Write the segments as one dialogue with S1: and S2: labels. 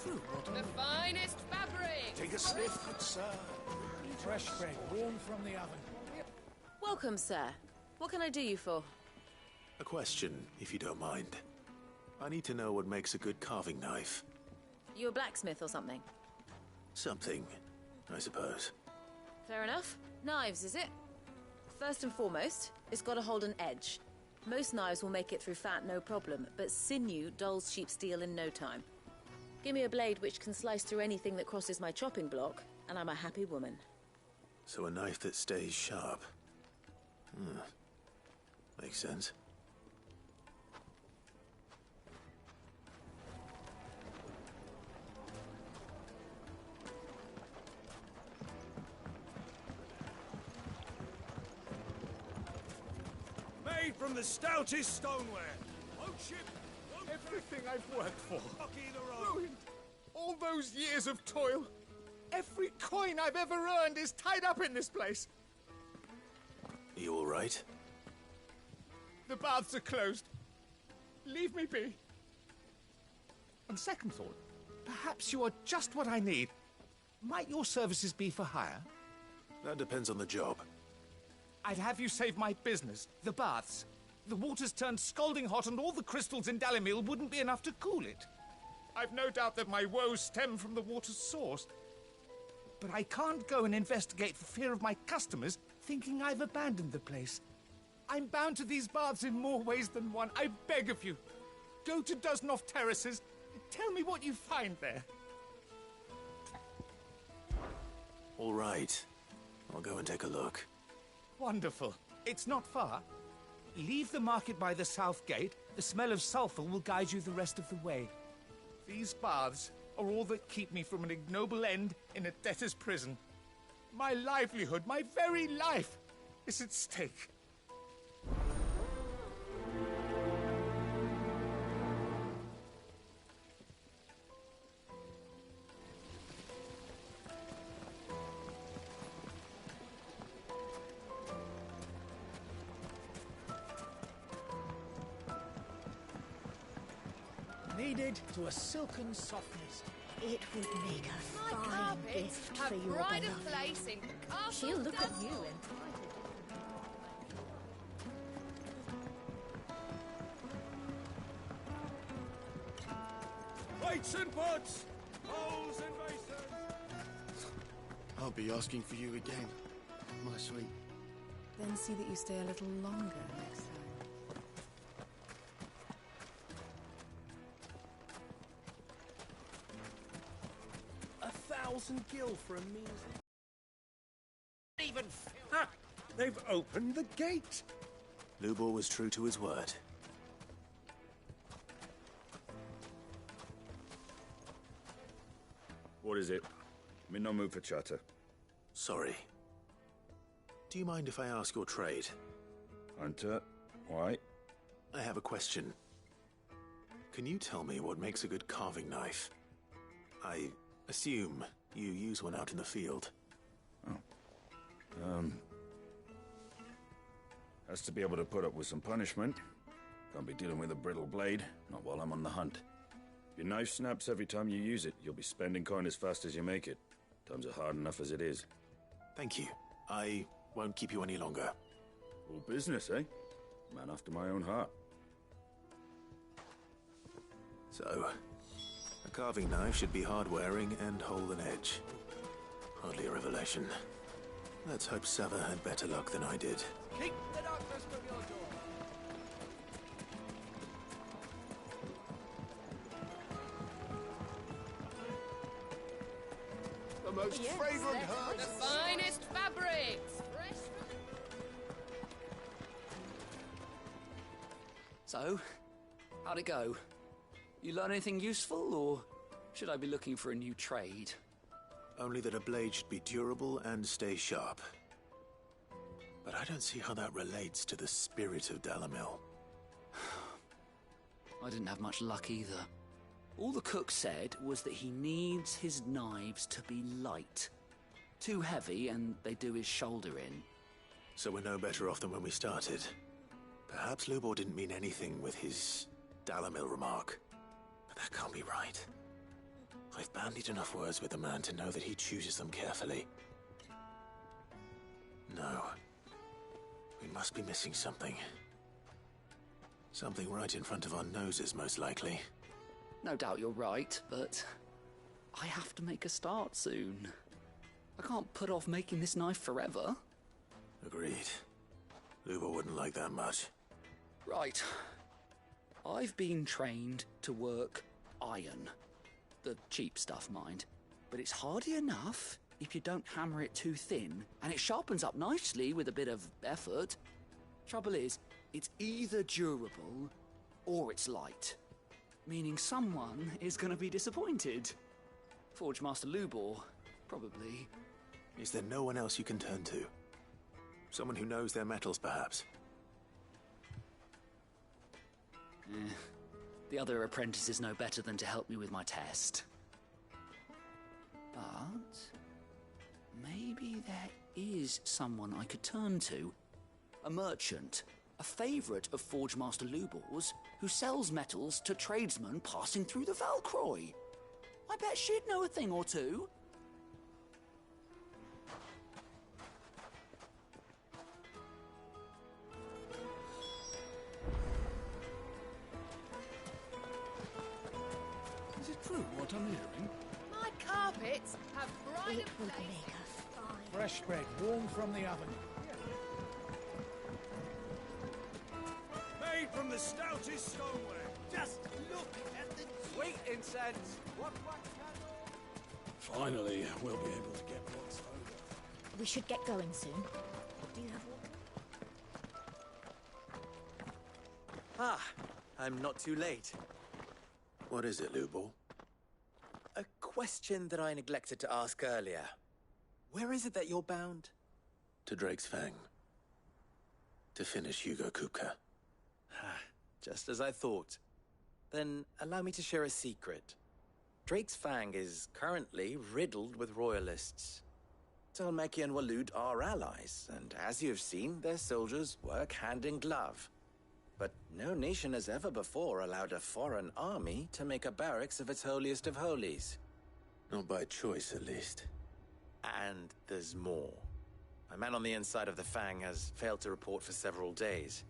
S1: through.
S2: The finest fabric!
S1: Take a sniff, good sir. Fresh bread, warm from the oven.
S3: Welcome, sir. What can I do you for?
S4: A question, if you don't mind. I need to know what makes a good carving knife.
S3: You a blacksmith or something?
S4: Something, I suppose.
S3: Fair enough. Knives, is it? First and foremost, it's got to hold an edge. Most knives will make it through fat, no problem, but sinew dulls cheap steel in no time. Give me a blade which can slice through anything that crosses my chopping block, and I'm a happy woman.
S4: So a knife that stays sharp. Makes sense.
S1: Made from the stoutest stoneware.
S5: Everything I've worked for.
S1: Rocky the road.
S5: Ruined. All those years of toil. Every coin I've ever earned is tied up in this place.
S4: Are you all right?
S5: The baths are closed. Leave me be. On second thought, perhaps you are just what I need. Might your services be for hire?
S4: That depends on the job.
S5: I'd have you save my business, the baths. The water's turned scalding hot and all the crystals in Dalimil wouldn't be enough to cool it. I've no doubt that my woes stem from the water's source. But I can't go and investigate for fear of my customers thinking I've abandoned the place. I'm bound to these baths in more ways than one. I beg of you. Go to Dusnoff Terraces. Tell me what you find there.
S4: All right. I'll go and take a look.
S5: Wonderful. It's not far. Leave the market by the south gate. The smell of sulfur will guide you the rest of the way. These baths are all that keep me from an ignoble end in a debtor's prison. My livelihood, my very life, is at stake.
S1: Kneaded to a silken softness.
S6: It would make a
S2: My
S6: fine
S2: carpets
S6: gift
S2: have
S6: for your
S2: pride
S6: beloved.
S2: of place in Castle
S6: She'll look at
S2: Dusnoff.
S6: you and
S1: Plates and pots, bowls and basins.
S7: I'll be asking for you again, my sweet.
S8: Then see that you stay a little longer next time.
S1: A 1,000 gil for a measly. Even. Ha! They've opened the gate.
S4: Lubor was true to his word.
S9: What is it? I'm in no mood for chatter.
S4: Sorry. Do you mind if I ask your trade?
S9: Hunter, why?
S4: I have a question. Can you tell me what makes a good carving knife? I assume you use one out in the field.
S9: Has to be able to put up with some punishment. Can't be dealing with a brittle blade, not while I'm on the hunt. If your knife snaps every time you use it, you'll be spending coin as fast as you make it. Times are hard enough as it is.
S4: Thank you. I won't keep you any longer.
S9: All business, eh? Man after my own heart.
S4: So, a carving knife should be hard-wearing and hold an edge. Hardly a revelation. Let's hope Sava had better luck than I did.
S1: Keep the darkness from your door.
S7: The most fragrant
S2: The
S7: herbs.
S2: finest fabrics! Fresh.
S10: So, how'd it go? You learn anything useful, or should I be looking for a new trade?
S4: Only that a blade should be durable and stay sharp. But I don't see how that relates to the spirit of Dalimil.
S10: I didn't have much luck either. All the cook said was that he needs his knives to be light. Too heavy and they do his shoulder in.
S4: So we're no better off than when we started. Perhaps Lubor didn't mean anything with his Dalimil remark. But that can't be right. I've bandied enough words with the man to know that he chooses them carefully. No. We must be missing something. Something right in front of our noses, most likely.
S10: No doubt you're right, but I have to make a start soon. I can't put off making this knife forever.
S4: Agreed. Luba wouldn't like that much.
S10: Right. I've been trained to work iron. The cheap stuff, mind. But it's hardy enough if you don't hammer it too thin, and it sharpens up nicely with a bit of effort. Trouble is, it's either durable or it's light. Meaning someone is going to be disappointed. Forge Master Lubor, probably.
S4: Is there no one else you can turn to? Someone who knows their metals, perhaps?
S10: The other apprentices know better than to help me with my test. But maybe there is someone I could turn to. A merchant, a favourite of Forge Master Lubor's, who sells metals to tradesmen passing through the Valcroy. I bet she'd know a thing or two.
S1: Is it true what I'm hearing?
S2: My carpets have brighter
S6: It would
S2: place.
S6: make us fine.
S1: Fresh bread, warm from the oven. Made from the stoutest stoneware. Just look at the sweet incense. What wax candle?
S7: Finally, we'll be able to get what's over.
S6: We should get going soon. Do you have water?
S11: Ah, I'm not too late.
S4: What is it, Lubor?
S11: A question that I neglected to ask earlier. Where is it that you're bound?
S4: To Drake's Fang. To finish Hugo Kupka.
S11: Just as I thought. Then allow me to share a secret. Drake's Fang is currently riddled with royalists. Talmeki and Waloed are allies, and as you've seen, their soldiers work hand in glove. But no nation has ever before allowed a foreign army to make a barracks of its holiest of holies.
S4: Not by choice, at least.
S11: And there's more. A man on the inside of the Fang has failed to report for several days.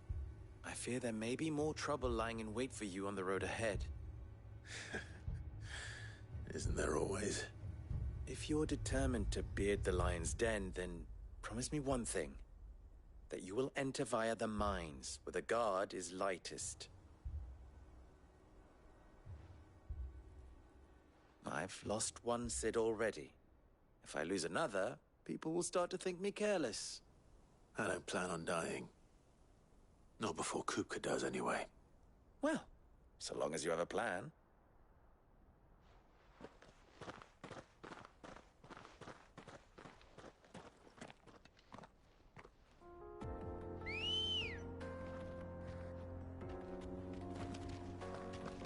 S11: I fear there may be more trouble lying in wait for you on the road ahead.
S4: Isn't there always?
S11: If you're determined to beard the lion's den, then promise me one thing. That you will enter via the mines, where the guard is lightest. I've lost one Cid already. If I lose another, people will start to think me careless.
S4: I don't plan on dying. Not before Kupka does, anyway.
S11: Well, so long as you have a plan.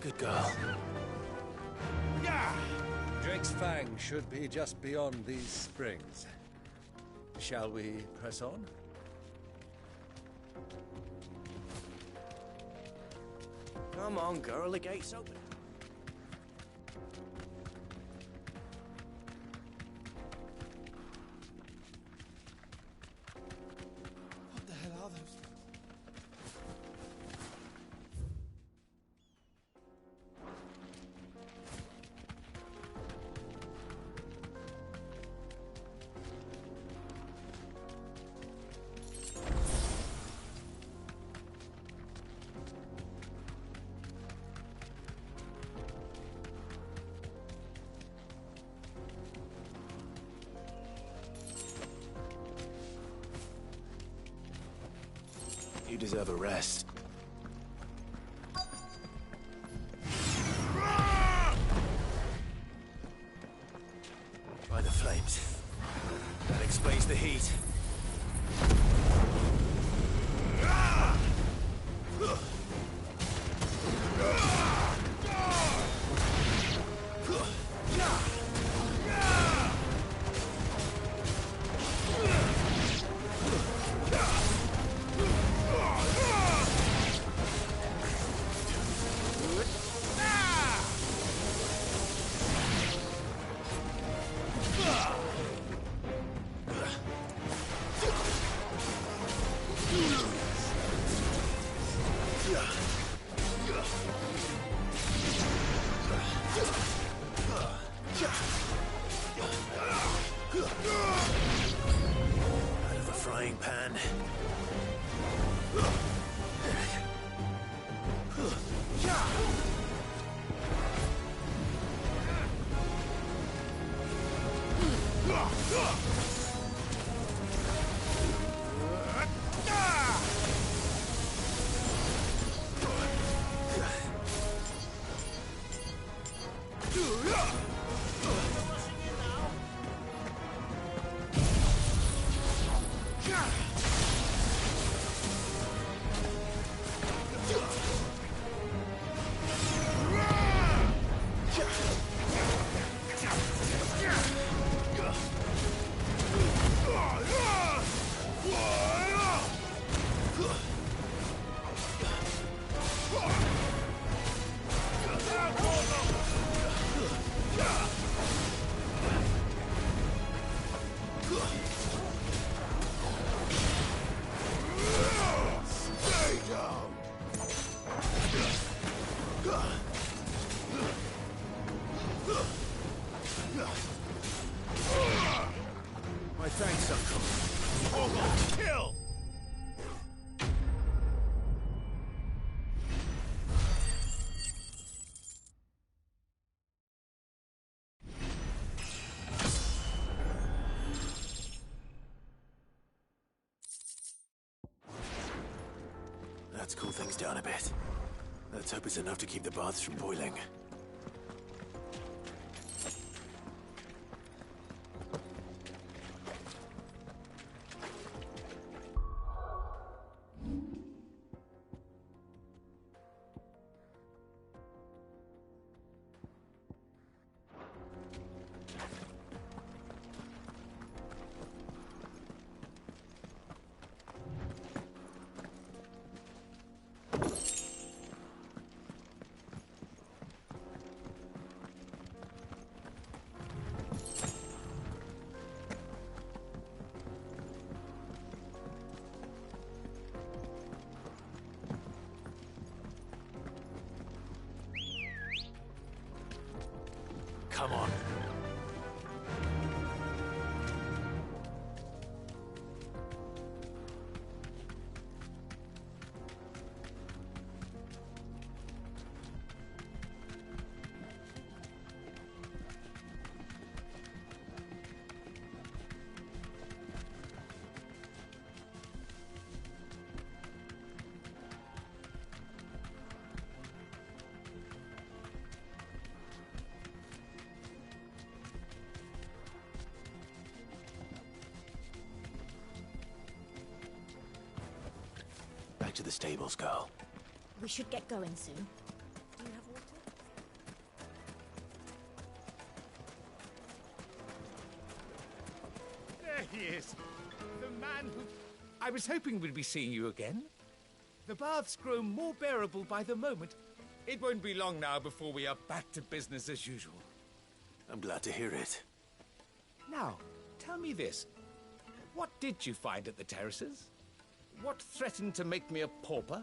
S4: Good girl.
S1: Yeah! Drake's Fang should be just beyond these springs. Shall we press on?
S11: Come on, girl, the gate's open.
S1: What the hell are those?
S4: You deserve a rest. By the flames. That explains the heat. Out of a frying pan. My thanks, Uncle. Kill! Let's cool things down a bit. Let's hope it's enough to keep the baths from boiling. Come on. Back to the stables, girl.
S6: We should get going soon. Do you have water?
S5: There he is. The man who... I was hoping we'd be seeing you again. The baths grow more bearable by the moment. It won't be long now before we are back to business as usual.
S4: I'm glad to hear it.
S5: Now, tell me this. What did you find at the terraces? What threatened to make me a pauper?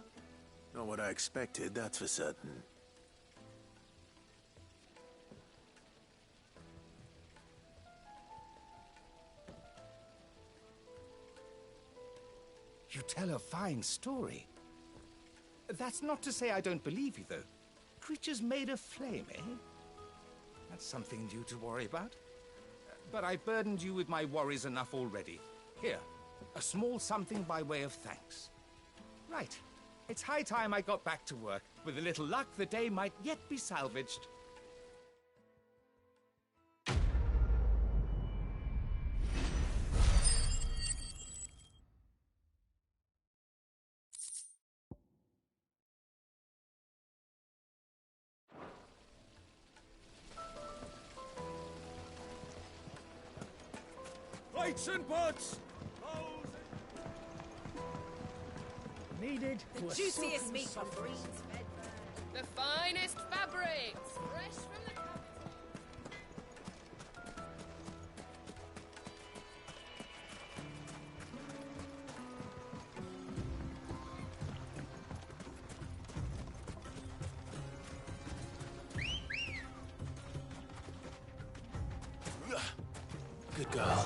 S4: Not what I expected, that's for certain.
S5: You tell a fine story. That's not to say I don't believe you, though. Creatures made of flame, eh? That's something new to worry about. But I've burdened you with my worries enough already. Here, a small something by way of thanks. Right. It's high time I got back to work. With a little luck, the day might yet be salvaged. Plates and pots!
S2: Needed for
S12: The
S2: a
S12: juiciest
S2: silken
S12: meat from
S2: soft
S12: Breed's
S2: bristle.
S12: The finest fabrics, fresh from the capital.
S4: girl.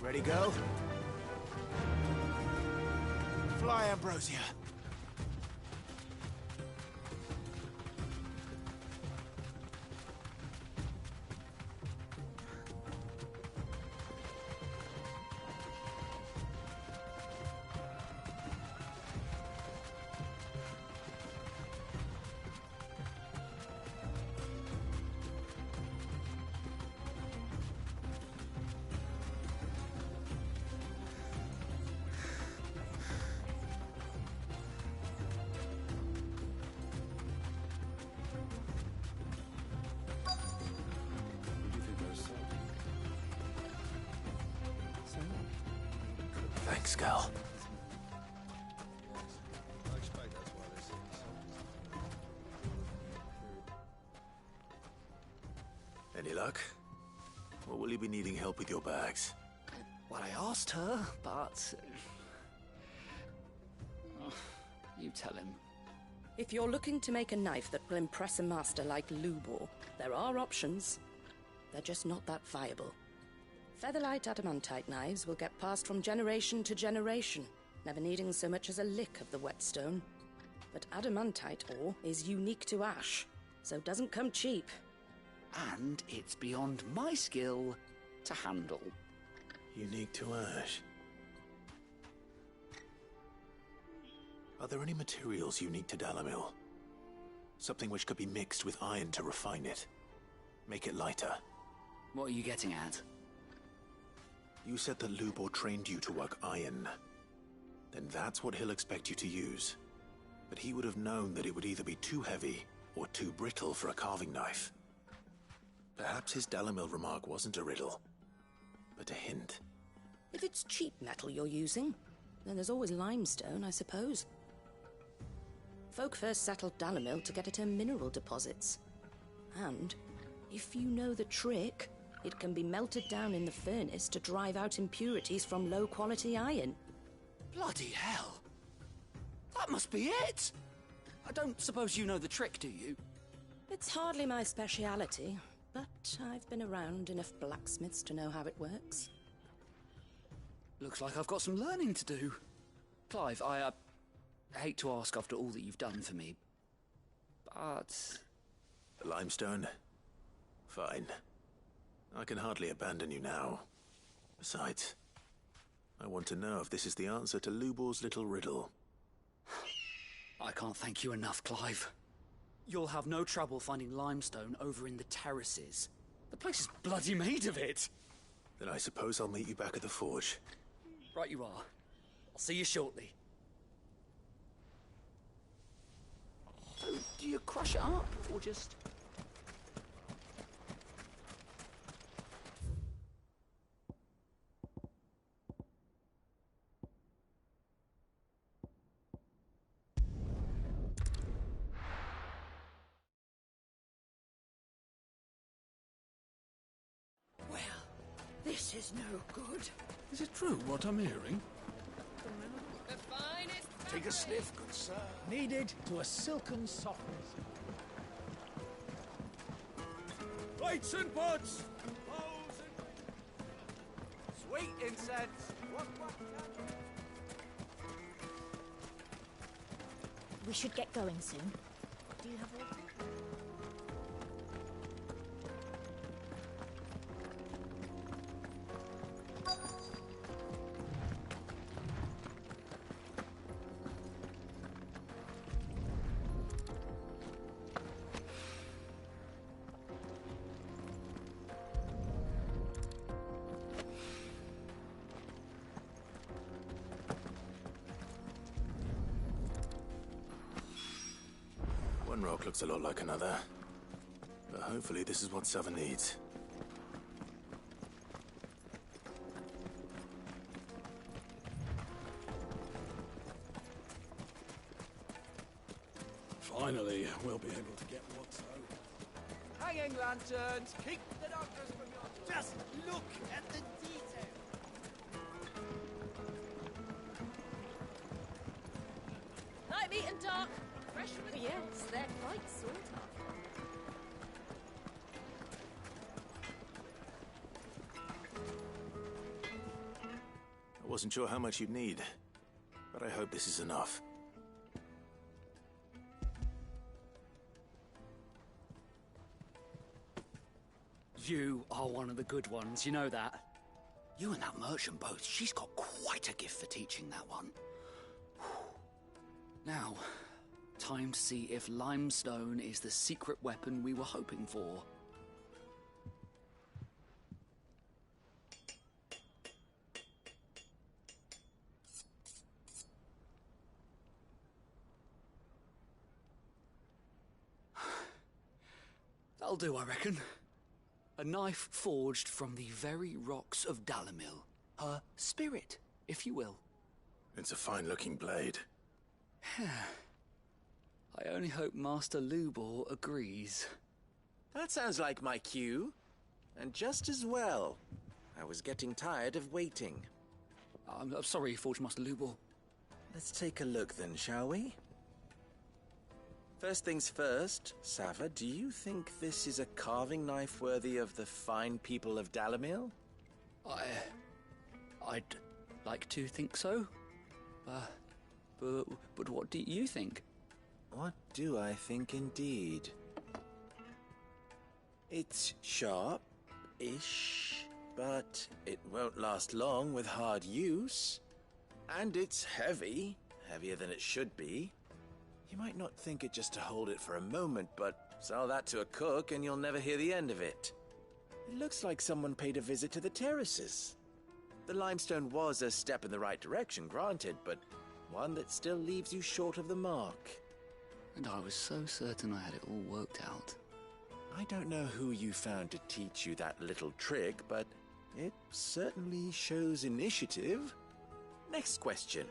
S7: Ready, go? Fly, Ambrosia.
S4: Thanks, girl. Any luck? Or will you be needing help with your bags?
S10: Well, I asked her, but... Oh, you tell him.
S13: If you're looking to make a knife that will impress a master like Lubor, there are options. They're just not that viable. Featherlight adamantite knives will get passed from generation to generation, never needing so much as a lick of the whetstone. But adamantite ore is unique to ash, so it doesn't come cheap.
S10: And it's beyond my skill to handle.
S4: Unique to ash. Are there any materials unique to Dalamil? Something which could be mixed with iron to refine it. Make it lighter.
S10: What are you getting at?
S4: You said that Lubor trained you to work iron. Then that's what he'll expect you to use. But he would have known that it would either be too heavy or too brittle for a carving knife. Perhaps his Dalamil remark wasn't a riddle, but a hint.
S13: If it's cheap metal you're using, then there's always limestone, I suppose. Folk first settled Dalamil to get at her mineral deposits. And, if you know the trick, it can be melted down in the furnace to drive out impurities from low-quality iron.
S10: Bloody hell! That must be it! I don't suppose you know the trick, do you?
S13: It's hardly my speciality, but I've been around enough blacksmiths to know how it works.
S10: Looks like I've got some learning to do. Clive, I hate to ask after all that you've done for me, but...
S4: The limestone? Fine. I can hardly abandon you now. Besides, I want to know if this is the answer to Lubor's little riddle.
S10: I can't thank you enough, Clive. You'll have no trouble finding limestone over in the terraces. The place is bloody made of it.
S4: Then I suppose I'll meet you back at the forge.
S10: Right you are. I'll see you shortly. So, do you crush it up, or just...
S13: This is no good.
S14: Is it true what I'm hearing?
S12: The finest.
S14: Take a sniff, good sir.
S5: Kneaded to a silken softness.
S14: Lights and pots!
S5: Sweet incense.
S6: We should get going soon. Do you have water?
S4: One rock looks a lot like another. hopefully this is what Sava needs.
S14: Finally, we'll be able to get what's owed.
S15: Hanging lanterns, keep the doctors from your... Just look at the detail.
S3: Light, meat and dark. Fresh from the... Yes, they're quite sought after.
S4: I wasn't sure how much you'd need, but I hope this is enough.
S10: You are one of the good ones, you know that. You and that merchant both, she's got quite a gift for teaching that one. Now, time to see if limestone is the secret weapon we were hoping for. That'll do, I reckon. A knife forged from the very rocks of Dalamil. Her spirit, if you will.
S4: It's a fine-looking blade.
S10: I only hope Master Lubor agrees.
S11: That sounds like my cue. And just as well. I was getting tired of waiting.
S10: I'm sorry, Forge Master Lubor.
S11: Let's take a look then, shall we? First things first, Sava, do you think this is a carving knife worthy of the fine people of Dalamil?
S10: I'd like to think so. But what do you think?
S11: What do I think indeed? It's sharp-ish, but it won't last long with hard use. And it's heavy, heavier than it should be. You might not think it just to hold it for a moment, but sell that to a cook and you'll never hear the end of it. It looks like someone paid a visit to the terraces. The limestone was a step in the right direction, granted, but one that still leaves you short of the mark.
S10: And I was so certain I had it all worked out.
S11: I don't know who you found to teach you that little trick, but it certainly shows initiative. Next question.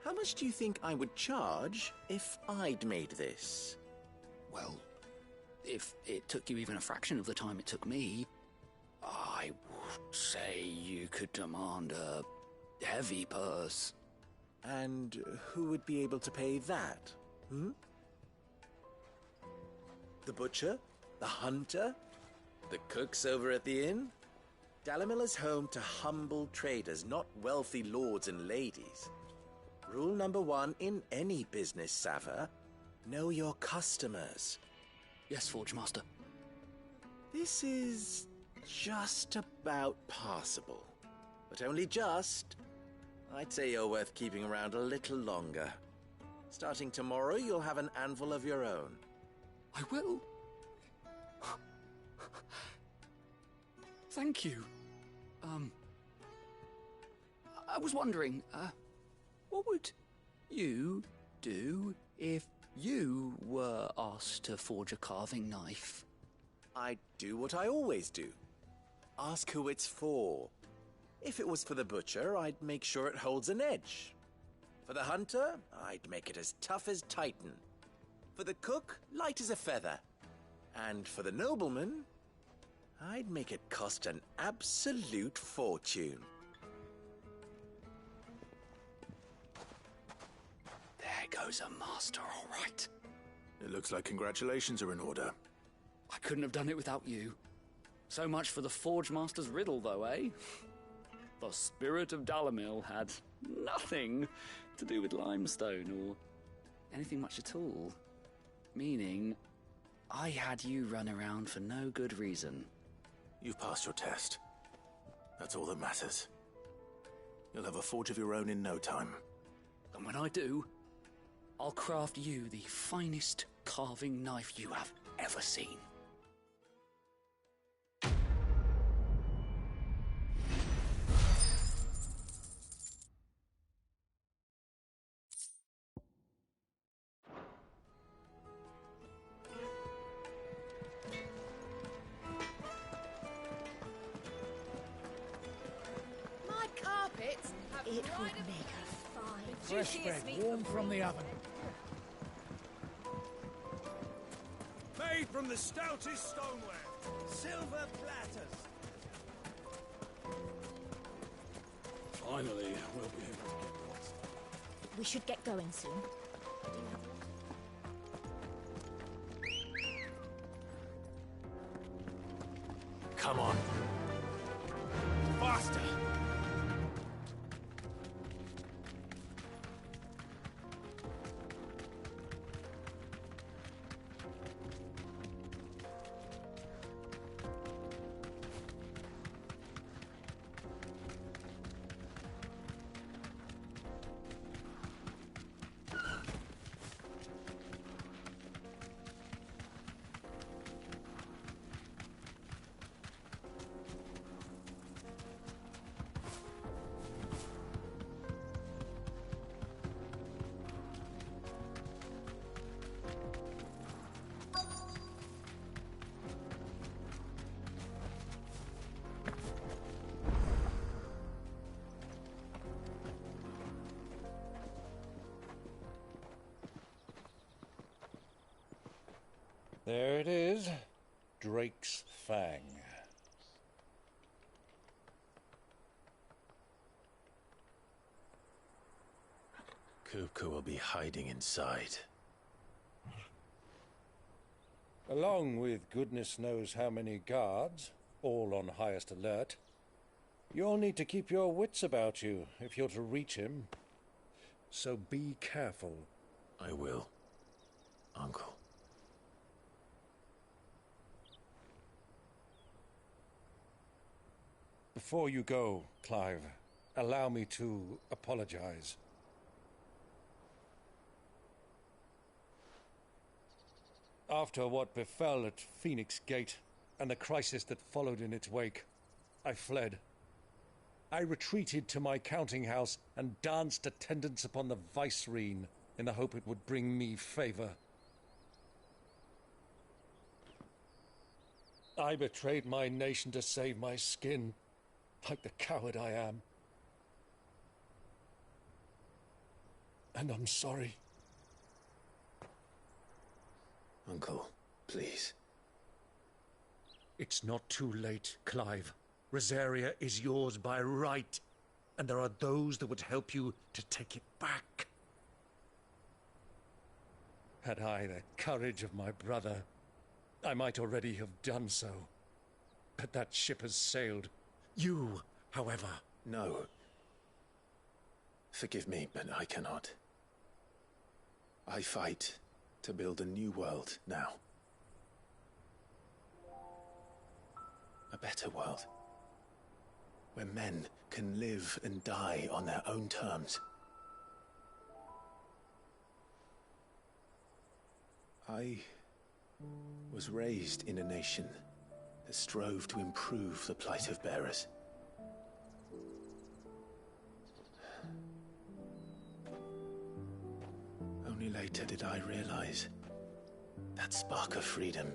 S11: How much do you think I would charge if I'd made this?
S10: Well, if it took you even a fraction of the time it took me, I would say you could demand a heavy purse.
S11: And who would be able to pay that? The butcher? The hunter? The cooks over at the inn? Dalamil is home to humble traders, not wealthy lords and ladies. Rule number 1 in any business, Sava. Know your customers.
S10: Yes, Forge Master.
S11: This is just about passable. But only just. I'd say you're worth keeping around a little longer. Starting tomorrow, you'll have an anvil of your own.
S10: I will. Thank you. I was wondering, what would you do if you were asked to forge a carving knife?
S11: I'd do what I always do. Ask who it's for. If it was for the butcher, I'd make sure it holds an edge. For the hunter, I'd make it as tough as Titan. For the cook, light as a feather. And for the nobleman, I'd make it cost an absolute fortune.
S10: There goes a master, all right.
S4: It looks like congratulations are in order.
S10: I couldn't have done it without you. So much for the Forge Master's riddle, though, eh? The spirit of Dalamil had nothing to do with limestone or anything much at all. Meaning, I had you run around for no good reason.
S4: You've passed your test. That's all that matters. You'll have a forge of your own in no time.
S10: And when I do, I'll craft you the finest carving knife you have ever seen.
S6: It would make her fine.
S15: Fresh bread, warm from the oven. Made from the stoutest stoneware. Silver platters.
S14: Finally, we'll be able to get what's up.
S6: We should get going soon.
S4: Come on.
S15: Faster!
S1: There it is. Drake's Fang.
S4: Kupka will be hiding inside.
S1: Along with goodness knows how many guards, all on highest alert. You'll need to keep your wits about you if you're to reach him. So be careful.
S4: I will, Uncle.
S1: Before you go, Clive, allow me to apologize. After what befell at Phoenix Gate and the crisis that followed in its wake, I fled. I retreated to my counting house and danced attendance upon the vicereine in the hope it would bring me favor. I betrayed my nation to save my skin, like the coward I am. And I'm sorry.
S4: Uncle, please.
S1: It's not too late, Clive. Rosaria is yours by right, and there are those that would help you to take it back. Had I the courage of my brother, I might already have done so. But that ship has sailed. You, however...
S4: No. Forgive me, but I cannot. I fight to build a new world now. A better world. Where men can live and die on their own terms. I was raised in a nation that strove to improve the plight of bearers. Only later did I realize that spark of freedom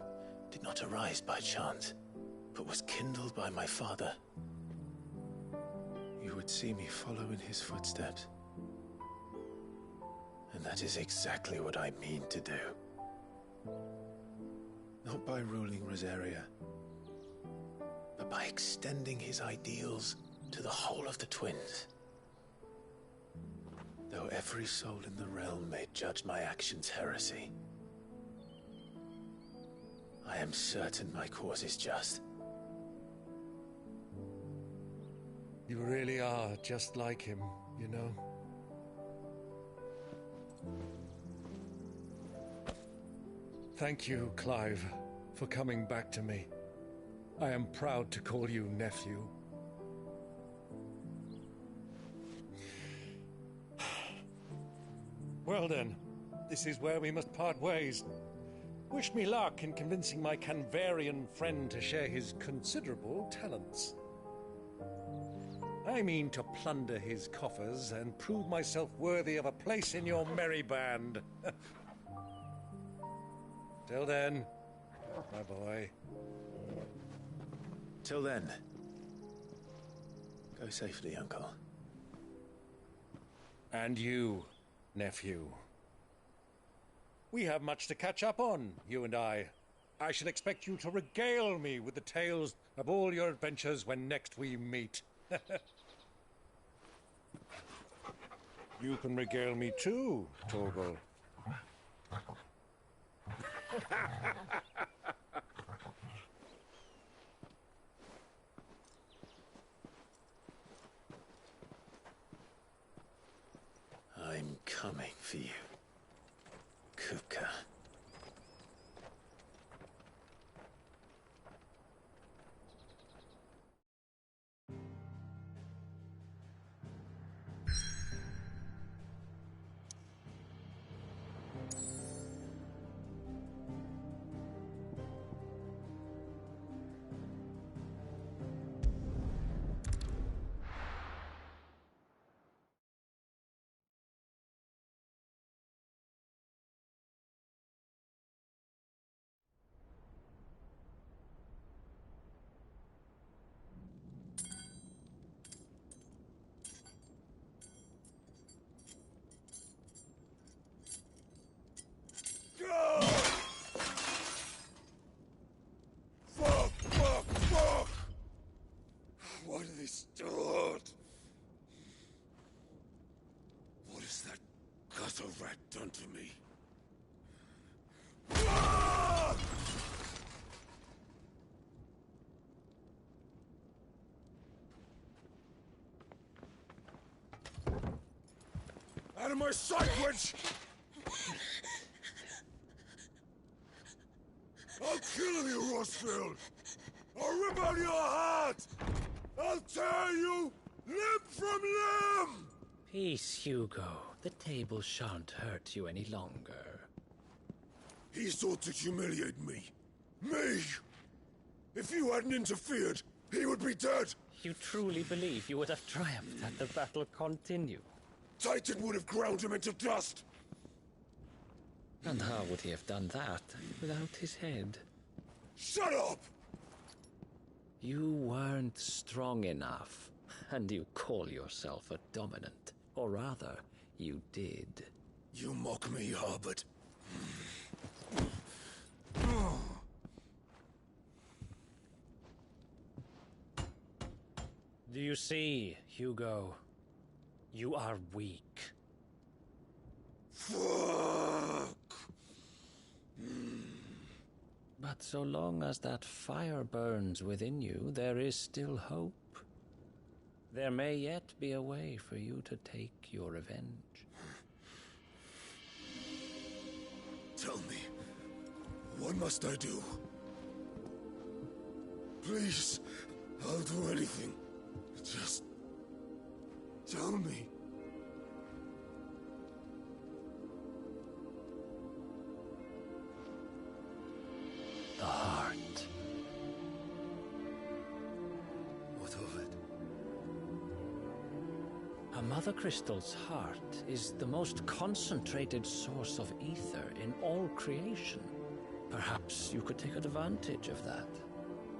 S4: did not arise by chance, but was kindled by my father. You would see me follow in his footsteps. And that is exactly what I mean to do. Not by ruling Rosaria, but by extending his ideals to the whole of the twins. Though every soul in the realm may judge my actions heresy, I am certain my cause is just.
S1: You really are just like him, you know? Thank you, Clive, for coming back to me. I am proud to call you nephew. Well then, this is where we must part ways. Wish me luck in convincing my Canvarian friend to share his considerable talents. I mean to plunder his coffers and prove myself worthy of a place in your merry band. Till then, my boy.
S4: Till then. Go safely, Uncle.
S1: And you, nephew. We have much to catch up on, you and I. I shall expect you to regale me with the tales of all your adventures when next we meet. You can regale me too, Torgal.
S4: I'm coming for you, Kuka.
S14: Fuck! Why do they start? What has that gutter rat done to me? Out of my sight, witch! I'll kill you, Rossfield! I'll rip out your heart! I'll tear you limb from limb!
S16: Peace, Hugo. The table shan't hurt you any longer.
S14: He sought to humiliate me. Me! If you hadn't interfered, he would be dead!
S16: You truly believe you would have triumphed had the battle continued?
S14: Titan would have ground him into dust!
S16: And how would he have done that without his head?
S14: Shut up!
S16: You weren't strong enough, and you call yourself a dominant. Or rather, you did.
S14: You mock me, Harbert.
S16: Do you see, Hugo? You are weak.
S14: Fuck!
S16: But so long as that fire burns within you, there is still hope. There may yet be a way for you to take your revenge.
S14: Tell me, what must I do? Please, I'll do anything. Just tell me.
S16: The heart.
S14: What of it?
S16: A Mother Crystal's heart is the most concentrated source of ether in all creation. Perhaps you could take advantage of that.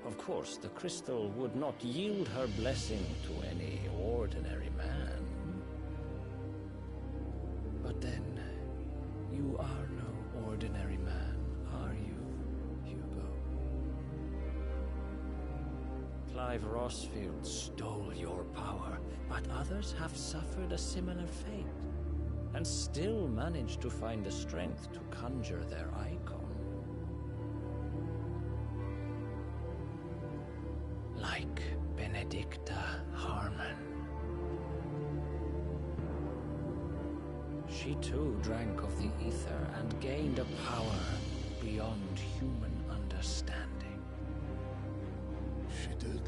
S16: Of course, the crystal would not yield her blessing to any ordinary man. But then, you are no ordinary man, are you, Hugo? Clive Rossfield stole your power, but others have suffered a similar fate, and still managed to find the strength to conjure their icon. Like Benedicta Harmon. She too drank of the ether and gained a power beyond human understanding.
S14: She did?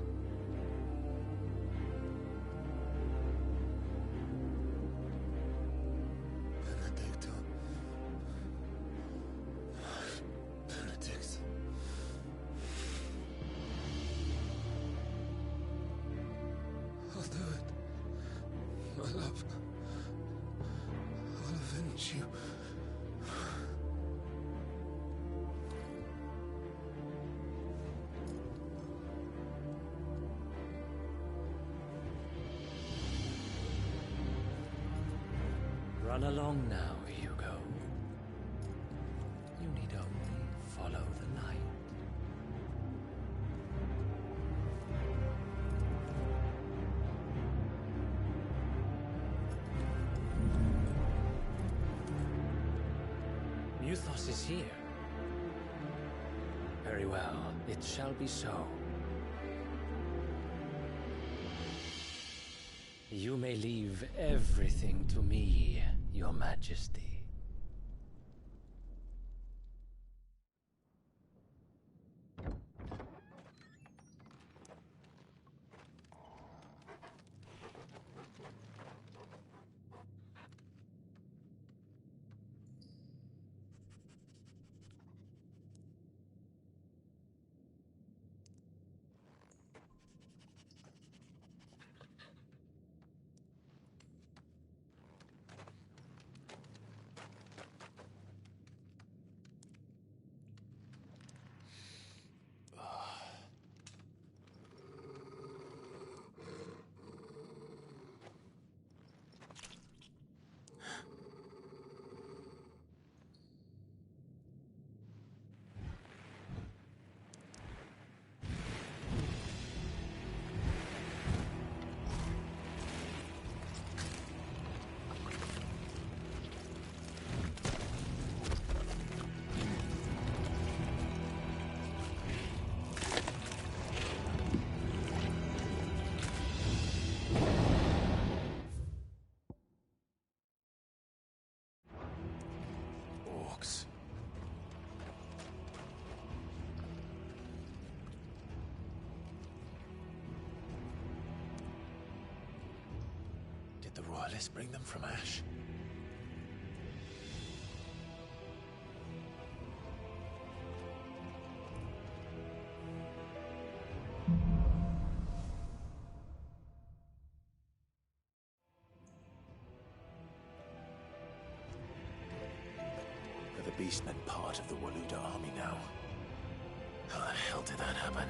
S14: Benedicta. Benedict. I'll do it. My love. I'll avenge you.
S16: Run along now, Hugo. You need only follow the light. Muthos is here. Very well, it shall be so. You may leave everything to me, Your Majesty.
S4: Did the Royalists bring them from Ash? Are the Beastmen part of the Waluda army now? How the hell did that happen?